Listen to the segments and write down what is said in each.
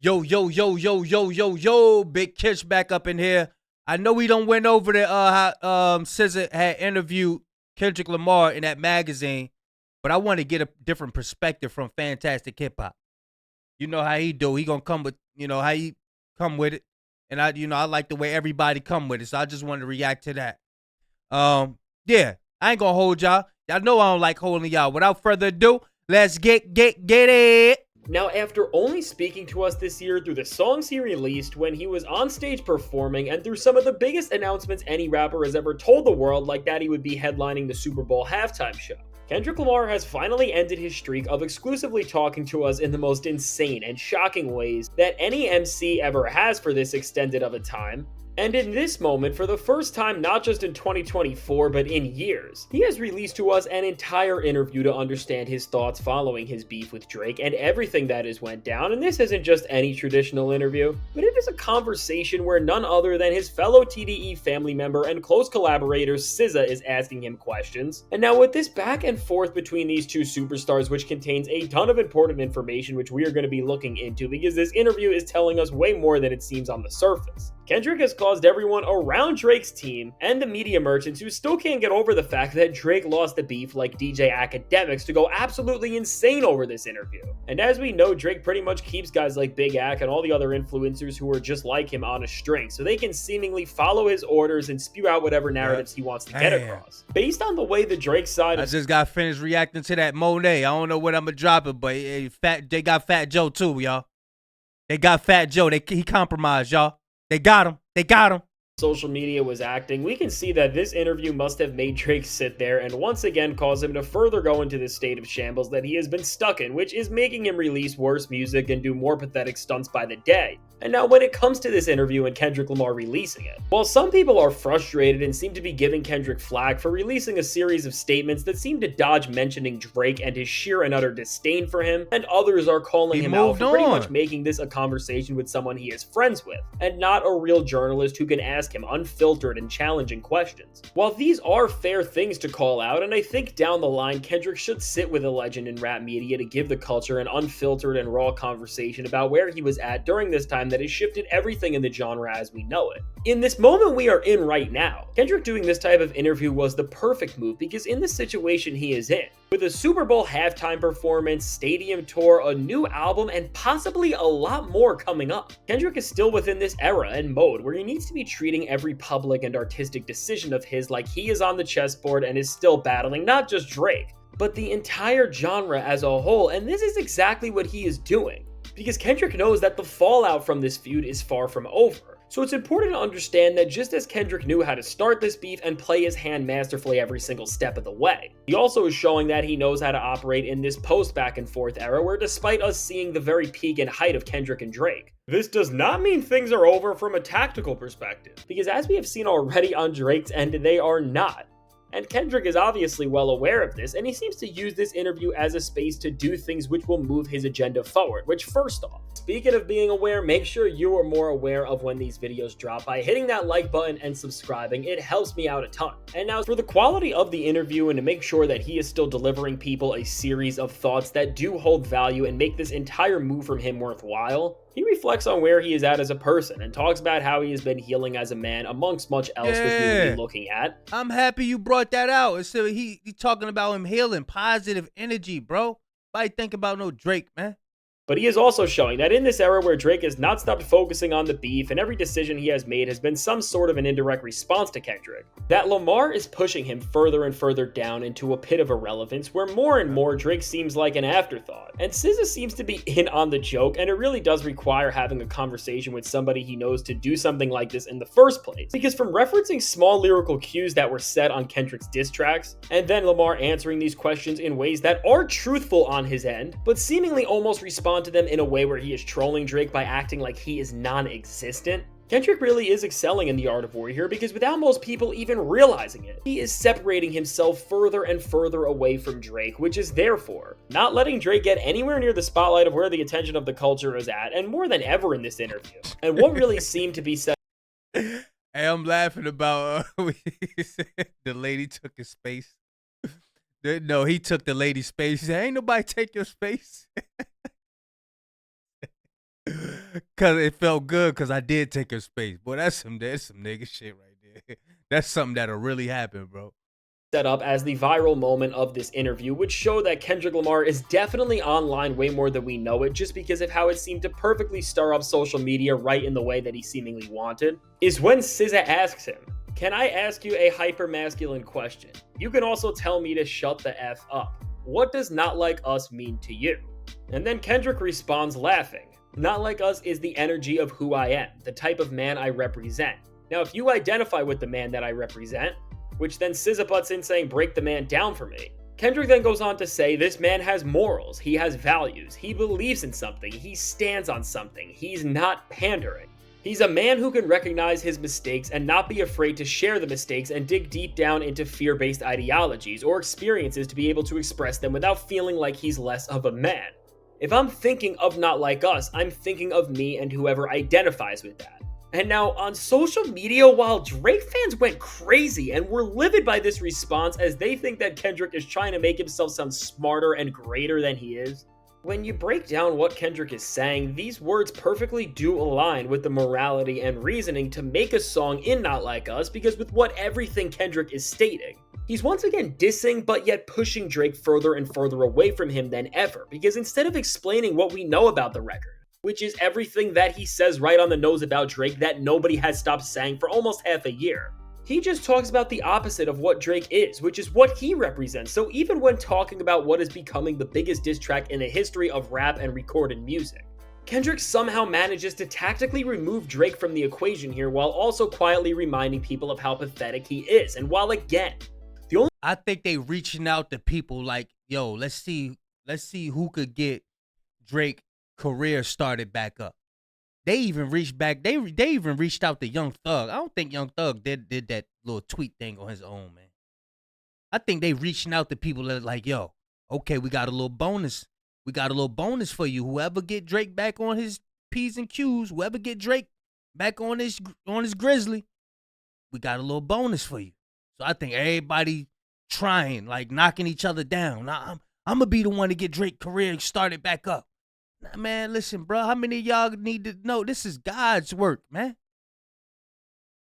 Yo, yo, yo, yo, yo, yo, yo, Big Kish back up in here. I know we don't went over the how SZA had interviewed Kendrick Lamar in that magazine, but I want to get a different perspective from Fantastic Hip Hop. You know how he do. He gonna come with, how he come with it. And I like the way everybody come with it. So I just wanted to react to that. Yeah, I ain't gonna hold y'all. Y'all know I don't like holding y'all. Without further ado, let's get it. Now, after only speaking to us this year through the songs he released, when he was on stage performing, and through some of the biggest announcements any rapper has ever told the world, like that he would be headlining the Super Bowl halftime show, Kendrick Lamar has finally ended his streak of exclusively talking to us in the most insane and shocking ways that any MC ever has for this extended of a time. And in this moment, for the first time not just in 2024, but in years, he has released to us an entire interview to understand his thoughts following his beef with Drake and everything that has went down. And this isn't just any traditional interview, but it is a conversation where none other than his fellow TDE family member and close collaborator SZA is asking him questions. And now with this back and forth between these two superstars, which contains a ton of important information which we are going to be looking into, because this interview is telling us way more than it seems on the surface. Kendrick has caused everyone around Drake's team and the media merchants who still can't get over the fact that Drake lost the beef like DJ Academics to go absolutely insane over this interview. And as we know, Drake pretty much keeps guys like Big Ac and all the other influencers who are just like him on a string, so they can seemingly follow his orders and spew out whatever narratives he wants to get across. Based on the way the Drake side I just got finished reacting to that Monet. I don't know what I'm gonna drop it, but they got Fat Joe too, y'all. They got Fat Joe. He compromised, y'all. They got him. They got him. Social media was acting, we can see that this interview must have made Drake sit there and once again cause him to further go into this state of shambles that he has been stuck in, which is making him release worse music and do more pathetic stunts by the day. And now when it comes to this interview and Kendrick Lamar releasing it, while some people are frustrated and seem to be giving Kendrick flack for releasing a series of statements that seem to dodge mentioning Drake and his sheer and utter disdain for him, and others are calling him out for pretty much making this a conversation with someone he is friends with, and not a real journalist who can ask him unfiltered and challenging questions. While these are fair things to call out, and I think down the line Kendrick should sit with a legend in rap media to give the culture an unfiltered and raw conversation about where he was at during this time that has shifted everything in the genre as we know it. In this moment we are in right now, Kendrick doing this type of interview was the perfect move, because in the situation he is in, with a Super Bowl halftime performance, stadium tour, a new album, and possibly a lot more coming up, Kendrick is still within this era and mode where he needs to be treating every public and artistic decision of his like he is on the chessboard and is still battling not just Drake, but the entire genre as a whole, and this is exactly what he is doing. Because Kendrick knows that the fallout from this feud is far from over. So it's important to understand that just as Kendrick knew how to start this beef and play his hand masterfully every single step of the way, he also is showing that he knows how to operate in this post back and forth era where, despite us seeing the very peak and height of Kendrick and Drake, this does not mean things are over from a tactical perspective, because as we have seen already on Drake's end, they are not. And Kendrick is obviously well aware of this, and he seems to use this interview as a space to do things which will move his agenda forward, which first off, speaking of being aware, make sure you are more aware of when these videos drop by hitting that like button and subscribing. It helps me out a ton. And now for the quality of the interview and to make sure that he is still delivering people a series of thoughts that do hold value and make this entire move from him worthwhile, he reflects on where he is at as a person and talks about how he has been healing as a man amongst much else which we will be looking at. I'm happy you brought that out. So he talking about him healing, positive energy, bro. Why think about no Drake, man? But he is also showing that in this era where Drake has not stopped focusing on the beef and every decision he has made has been some sort of an indirect response to Kendrick, that Lamar is pushing him further and further down into a pit of irrelevance where more and more Drake seems like an afterthought. And SZA seems to be in on the joke, and it really does require having a conversation with somebody he knows to do something like this in the first place. Because from referencing small lyrical cues that were set on Kendrick's diss tracks, and then Lamar answering these questions in ways that are truthful on his end, but seemingly almost respond to them in a way where he is trolling Drake by acting like he is non-existent, Kendrick really is excelling in the art of war here, because without most people even realizing it, he is separating himself further and further away from Drake, which is therefore not letting Drake get anywhere near the spotlight of where the attention of the culture is at, and more than ever in this interview. And what really seemed to be said. Hey, I'm laughing about the lady took his space. No, he took the lady's space. He said, ain't nobody take your space. Cause it felt good because I did take her space. Boy, that's some nigga shit right there. That's something that'll really happen, bro. Set up as the viral moment of this interview, which showed that Kendrick Lamar is definitely online way more than we know it, just because of how it seemed to perfectly stir up social media right in the way that he seemingly wanted, is when SZA asks him, "Can I ask you a hyper-masculine question? You can also tell me to shut the F up. What does not like us mean to you?" And then Kendrick responds laughing, "Not like us is the energy of who I am, the type of man I represent. Now, if you identify with the man that I represent," which then SZA butts in saying, "Break the man down for me." Kendrick then goes on to say, "This man has morals, he has values, he believes in something, he stands on something, he's not pandering. He's a man who can recognize his mistakes and not be afraid to share the mistakes and dig deep down into fear-based ideologies or experiences to be able to express them without feeling like he's less of a man. If I'm thinking of not like us, I'm thinking of me and whoever identifies with that." And now on social media, while Drake fans went crazy and were livid by this response as they think that Kendrick is trying to make himself sound smarter and greater than he is, when you break down what Kendrick is saying, these words perfectly do align with the morality and reasoning to make a song in Not Like Us, because with what everything Kendrick is stating, he's once again dissing but yet pushing Drake further and further away from him than ever, because instead of explaining what we know about the record, which is everything that he says right on the nose about Drake that nobody has stopped saying for almost half a year, he just talks about the opposite of what Drake is, which is what he represents. So even when talking about what is becoming the biggest diss track in the history of rap and recorded music, Kendrick somehow manages to tactically remove Drake from the equation here while also quietly reminding people of how pathetic he is. And while again, I think they reaching out to people like, yo, let's see who could get Drake career started back up. They even reached back. They even reached out to Young Thug. I don't think Young Thug did that little tweet thing on his own, man. I think they reaching out to people that are like, yo, okay, we got a little bonus. We got a little bonus for you. Whoever get Drake back on his P's and Q's, whoever get Drake back on his Grizzly, we got a little bonus for you. So I think everybody trying, like knocking each other down. Now, I'm gonna be the one to get Drake career started back up. Nah, man, listen, bro. How many of y'all need to know this is God's work, man?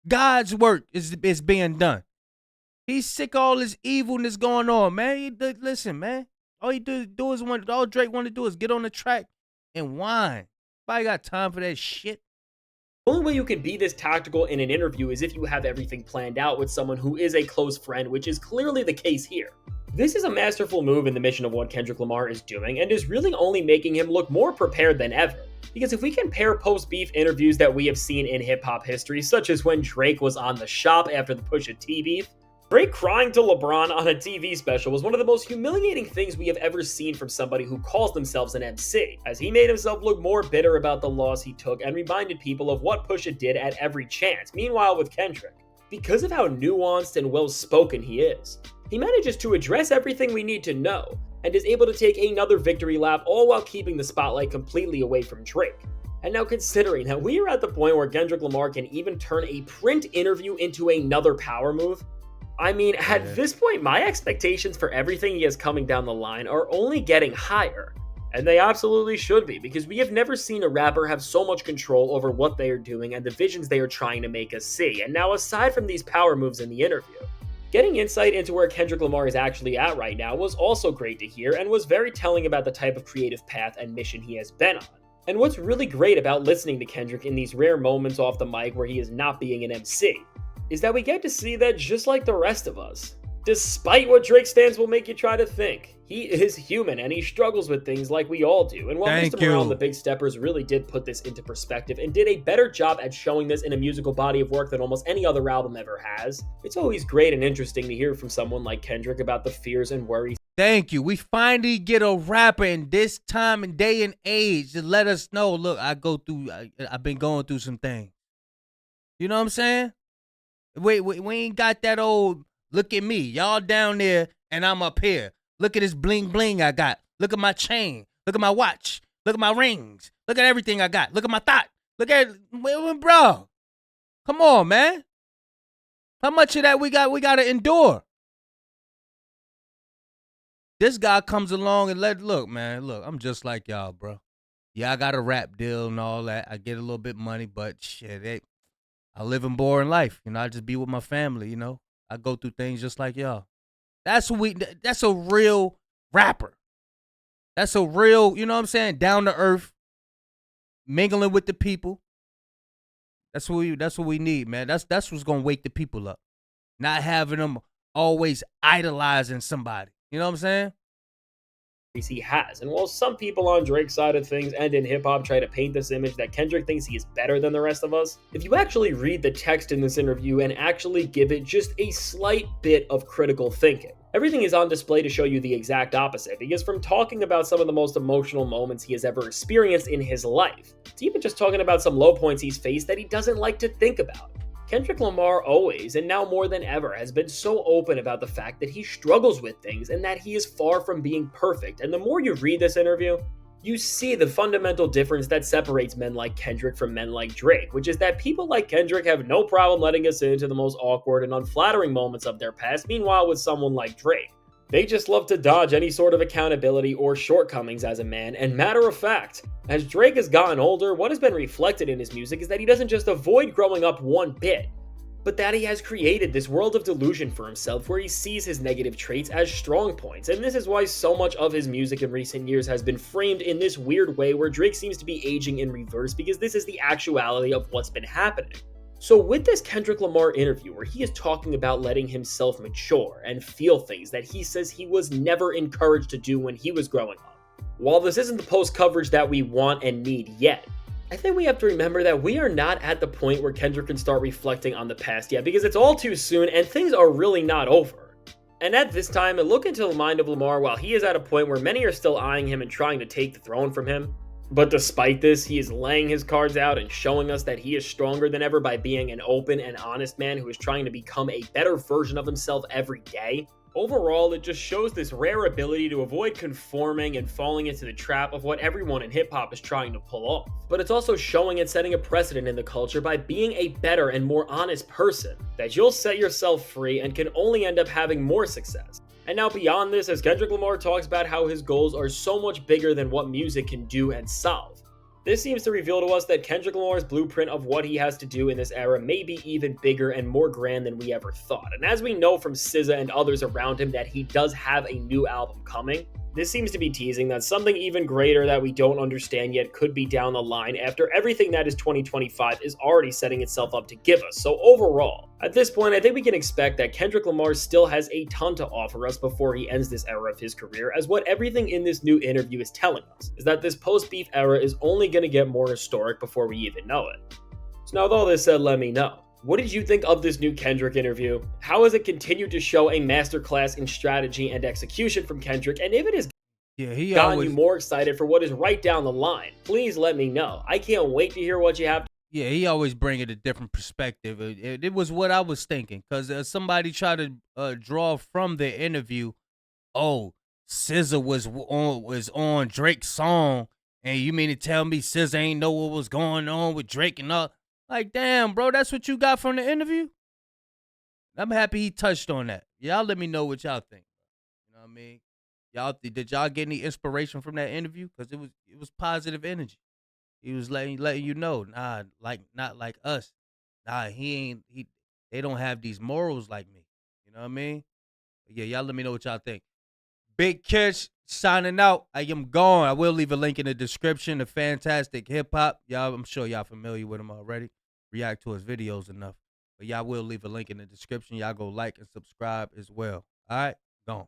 God's work is being done. He's sick of all this evilness going on, man. Listen, man. All all Drake want to do is get on the track and whine. Nobody got time for that shit. the only way you can be this tactical in an interview is if you have everything planned out with someone who is a close friend, which is clearly the case here. This is a masterful move in the mission of what Kendrick Lamar is doing, and is really only making him look more prepared than ever. Because if we compare post-beef interviews that we have seen in hip-hop history, such as when Drake was on The Shop after the Pusha T beef, Drake crying to LeBron on a TV special was one of the most humiliating things we have ever seen from somebody who calls themselves an MC, as he made himself look more bitter about the loss he took and reminded people of what Pusha did at every chance. Meanwhile, with Kendrick, because of how nuanced and well-spoken he is, he manages to address everything we need to know, and is able to take another victory lap, all while keeping the spotlight completely away from Drake. And now, considering that we are at the point where Kendrick Lamar can even turn a print interview into another power move, I mean, at this point, my expectations for everything he has coming down the line are only getting higher. And they absolutely should be, because we have never seen a rapper have so much control over what they are doing and the visions they are trying to make us see. And now, aside from these power moves in the interview, getting insight into where Kendrick Lamar is actually at right now was also great to hear, and was very telling about the type of creative path and mission he has been on. And what's really great about listening to Kendrick in these rare moments off the mic where he is not being an MC, is that we get to see that just like the rest of us, despite what Drake stands will make you try to think, he is human and he struggles with things like we all do. And while Mr. Morale and the Big Steppers really did put this into perspective and did a better job at showing this in a musical body of work than almost any other album ever has, it's always great and interesting to hear from someone like Kendrick about the fears and worries. Thank you. We finally get a rapper in this time and day and age to let us know, look, I've been going through some things. You know what I'm saying? We ain't got that old, look at me, y'all down there and I'm up here. Look at this bling bling I got. Look at my chain. Look at my watch. Look at my rings. Look at everything I got. Look at my thought. Look at it, bro. Come on, man. How much of that we got to endure? This guy comes along and look, man, look, I'm just like y'all, bro. Yeah, I got a rap deal and all that. I get a little bit money, but shit, I live a boring life. You know, I just be with my family. You know, I go through things just like y'all. That's what we. That's a real rapper. That's a real. You know what I'm saying? Down to earth, mingling with the people. That's what we. That's what we need, man. That's what's gonna wake the people up. Not having them always idolizing somebody. You know what I'm saying? He has. And while some people on Drake's side of things and in hip hop try to paint this image that Kendrick thinks he is better than the rest of us, if you actually read the text in this interview and actually give it just a slight bit of critical thinking, everything is on display to show you the exact opposite, because from talking about some of the most emotional moments he has ever experienced in his life, to even just talking about some low points he's faced that he doesn't like to think about, Kendrick Lamar always, and now more than ever, has been so open about the fact that he struggles with things and that he is far from being perfect. And the more you read this interview, you see the fundamental difference that separates men like Kendrick from men like Drake, which is that people like Kendrick have no problem letting us into the most awkward and unflattering moments of their past. Meanwhile, with someone like Drake, they just love to dodge any sort of accountability or shortcomings as a man, and matter of fact, as Drake has gotten older, what has been reflected in his music is that he doesn't just avoid growing up one bit, but that he has created this world of delusion for himself where he sees his negative traits as strong points, and this is why so much of his music in recent years has been framed in this weird way where Drake seems to be aging in reverse, because this is the actuality of what's been happening. So with this Kendrick Lamar interview where he is talking about letting himself mature and feel things that he says he was never encouraged to do when he was growing up, while this isn't the post coverage that we want and need yet, I think we have to remember that we are not at the point where Kendrick can start reflecting on the past yet, because it's all too soon and things are really not over. And at this time, a look into the mind of Lamar, while he is at a point where many are still eyeing him and trying to take the throne from him, but despite this, he is laying his cards out and showing us that he is stronger than ever by being an open and honest man who is trying to become a better version of himself every day. Overall, it just shows this rare ability to avoid conforming and falling into the trap of what everyone in hip-hop is trying to pull off. But it's also showing and setting a precedent in the culture by being a better and more honest person, that you'll set yourself free and can only end up having more success. And now beyond this, as Kendrick Lamar talks about how his goals are so much bigger than what music can do and solve, this seems to reveal to us that Kendrick Lamar's blueprint of what he has to do in this era may be even bigger and more grand than we ever thought. And as we know from SZA and others around him that he does have a new album coming, this seems to be teasing that something even greater that we don't understand yet could be down the line after everything that is 2025 is already setting itself up to give us. So overall, at this point, I think we can expect that Kendrick Lamar still has a ton to offer us before he ends this era of his career, as what everything in this new interview is telling us is that this post-beef era is only going to get more historic before we even know it. So now with all this said, let me know. What did you think of this new Kendrick interview? How has it continued to show a masterclass in strategy and execution from Kendrick? And if it has gotten you more excited for what is right down the line, please let me know. I can't wait to hear what you have. Yeah, he always bring it a different perspective. It was what I was thinking, because somebody tried to draw from the interview, oh, SZA was on Drake's song, and you mean to tell me SZA ain't know what was going on with Drake and all? Like, damn, bro, that's what you got from the interview? I'm happy he touched on that. Y'all let me know what y'all think. You know what I mean? Did y'all get any inspiration from that interview? Because it was positive energy. He was letting you know, nah, like not like us. Nah, they don't have these morals like me. You know what I mean? But yeah, y'all let me know what y'all think. Big Kish signing out. I am gone. I will leave a link in the description. The fantastic hip hop. Y'all, I'm sure y'all familiar with him already. React to his videos enough. But y'all will leave a link in the description. Y'all go like and subscribe as well. All right, gone.